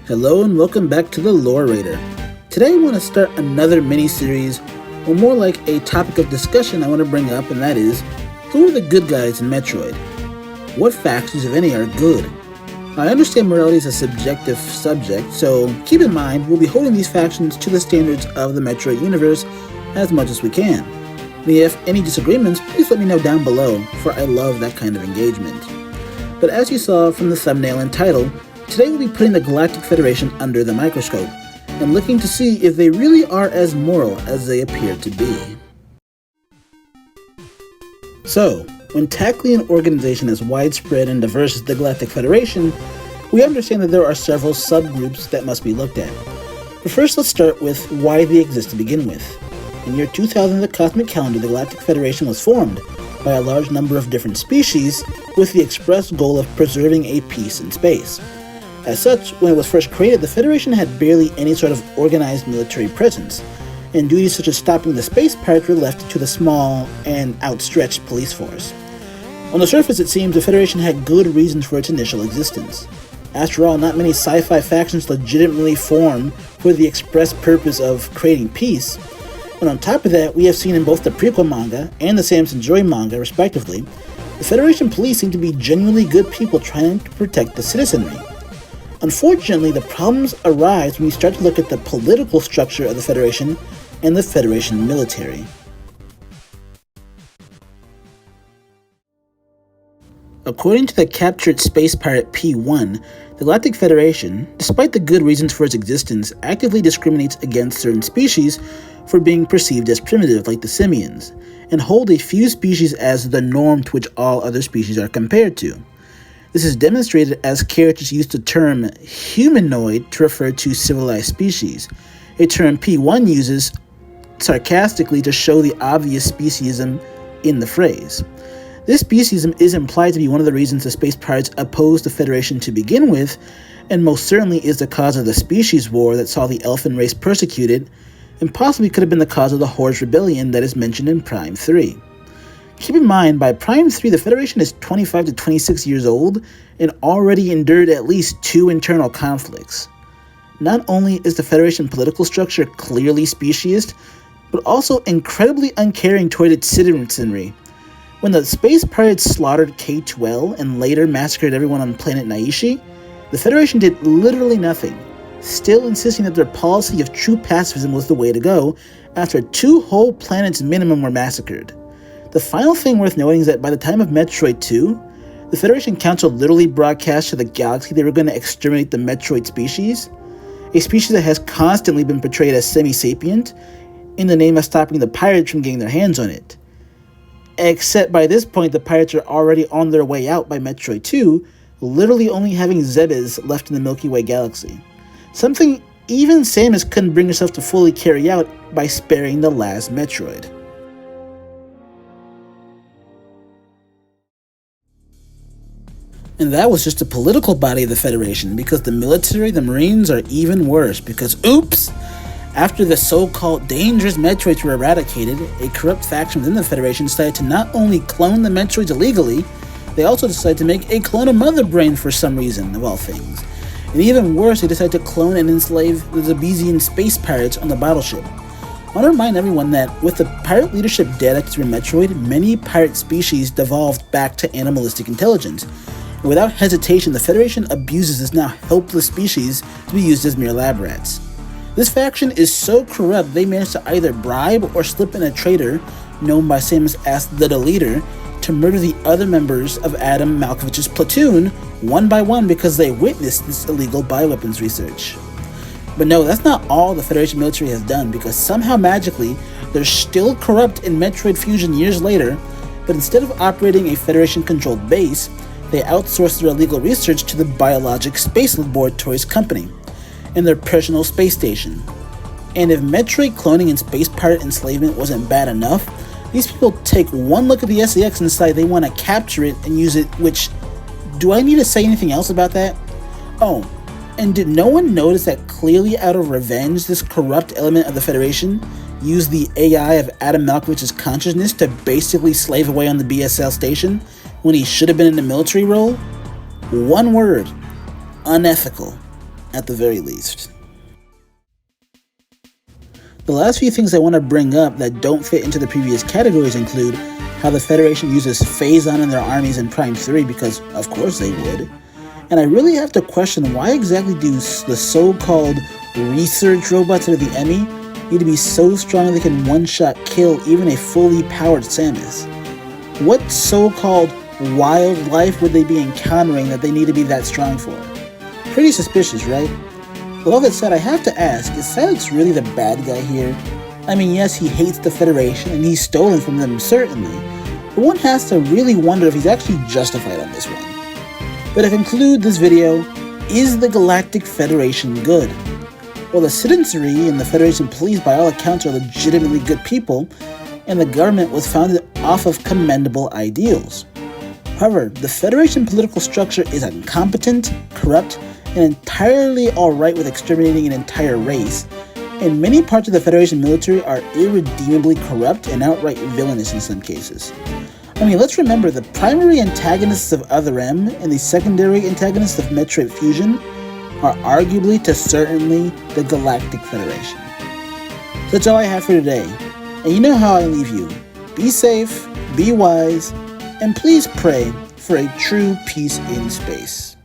Hello and welcome back to the Lore Raider. Today I want to start another mini-series, or more like a topic of discussion I want to bring up, and that is, who are the good guys in Metroid? What factions, if any, are good? I understand morality is a subjective subject, so keep in mind we'll be holding these factions to the standards of the Metroid universe as much as we can. And if any disagreements, please let me know down below, for I love that kind of engagement. But as you saw from the thumbnail and title, today we'll be putting the Galactic Federation under the microscope, and looking to see if they really are as moral as they appear to be. So, when tackling an organization as widespread and diverse as the Galactic Federation, we understand that there are several subgroups that must be looked at. But first, let's start with why they exist to begin with. In year 2000 of the Cosmic Calendar, the Galactic Federation was formed by a large number of different species with the express goal of preserving a peace in space. As such, when it was first created, the Federation had barely any sort of organized military presence, and duties such as stopping the space pirates were left to the small and outstretched police force. On the surface, it seems the Federation had good reasons for its initial existence. After all, not many sci-fi factions legitimately form for the express purpose of creating peace, and on top of that, we have seen in both the prequel manga and the Samson Joy manga, respectively, the Federation police seem to be genuinely good people trying to protect the citizenry. Unfortunately, the problems arise when you start to look at the political structure of the Federation and the Federation military. According to the captured space pirate P1, the Galactic Federation, despite the good reasons for its existence, actively discriminates against certain species for being perceived as primitive, like the simians, and hold a few species as the norm to which all other species are compared to. This is demonstrated as characters use the term humanoid to refer to civilized species, a term P1 uses sarcastically to show the obvious speciesism in the phrase. This speciesism is implied to be one of the reasons the space pirates opposed the Federation to begin with, and most certainly is the cause of the species war that saw the elfin race persecuted, and possibly could have been the cause of the Horde's rebellion that is mentioned in Prime 3. Keep in mind, by Prime 3, the Federation is 25 to 26 years old and already endured at least 2 internal conflicts. Not only is the Federation political structure clearly speciesist, but also incredibly uncaring toward its citizenry. When the space pirates slaughtered K-12 and later massacred everyone on planet Naishi, the Federation did literally nothing, still insisting that their policy of true pacifism was the way to go after 2 whole planets minimum were massacred. The final thing worth noting is that by the time of Metroid 2, the Federation Council literally broadcast to the galaxy they were going to exterminate the Metroid species, a species that has constantly been portrayed as semi-sapient, in the name of stopping the pirates from getting their hands on it. Except by this point, the pirates are already on their way out by Metroid 2, literally only having Zebes left in the Milky Way galaxy. Something even Samus couldn't bring herself to fully carry out by sparing the last Metroid. And that was just the political body of the Federation, because the military, the Marines, are even worse, because oops! After the so-called dangerous Metroids were eradicated, a corrupt faction within the Federation decided to not only clone the Metroids illegally, they also decided to make a clone of Mother Brain for some reason, of all things. And even worse, they decided to clone and enslave the Zebesian space pirates on the battleship. I want to remind everyone that with the pirate leadership dead after Metroid, many pirate species devolved back to animalistic intelligence. And without hesitation, the Federation abuses this now helpless species to be used as mere lab rats. This faction is so corrupt they managed to either bribe or slip in a traitor, known by Samus as the Deleter, to murder the other members of Adam Malkovich's platoon one by one because they witnessed this illegal bioweapons research. But no, that's not all the Federation military has done, because somehow magically they're still corrupt in Metroid Fusion years later, but instead of operating a Federation-controlled base, they outsourced their illegal research to the Biologic Space Laboratories Company and their personal space station. And if Metroid cloning and space pirate enslavement wasn't bad enough, these people take one look at the SEX and decide they want to capture it and use it, which, do I need to say anything else about that? Oh, and did no one notice that clearly out of revenge, this corrupt element of the Federation used the AI of Adam Malkovich's consciousness to basically slave away on the BSL station when he should have been in the military role? One word: unethical. at the very least. The last few things I want to bring up that don't fit into the previous categories include how the Federation uses Phazon in their armies in Prime 3 because of course they would. And I really have to question why exactly do the so-called research robots of the Emmy need to be so strong they can one-shot kill even a fully powered Samus? What so-called wildlife would they be encountering that they need to be that strong for? Pretty suspicious, right? With all that said, I have to ask, is Silex really the bad guy here? I mean, yes, he hates the Federation, and he's stolen from them, certainly, but one has to really wonder if he's actually justified on this one. But to conclude this video, is the Galactic Federation good? Well, the citizenry and the Federation police by all accounts are legitimately good people, and the government was founded off of commendable ideals. However, the Federation political structure is incompetent, corrupt, and entirely alright with exterminating an entire race, and many parts of the Federation military are irredeemably corrupt and outright villainous in some cases. I mean, let's remember the primary antagonists of Other M and the secondary antagonists of Metroid Fusion are arguably to certainly the Galactic Federation. So that's all I have for today, and you know how I leave you. Be safe, be wise, and please pray for a true peace in space.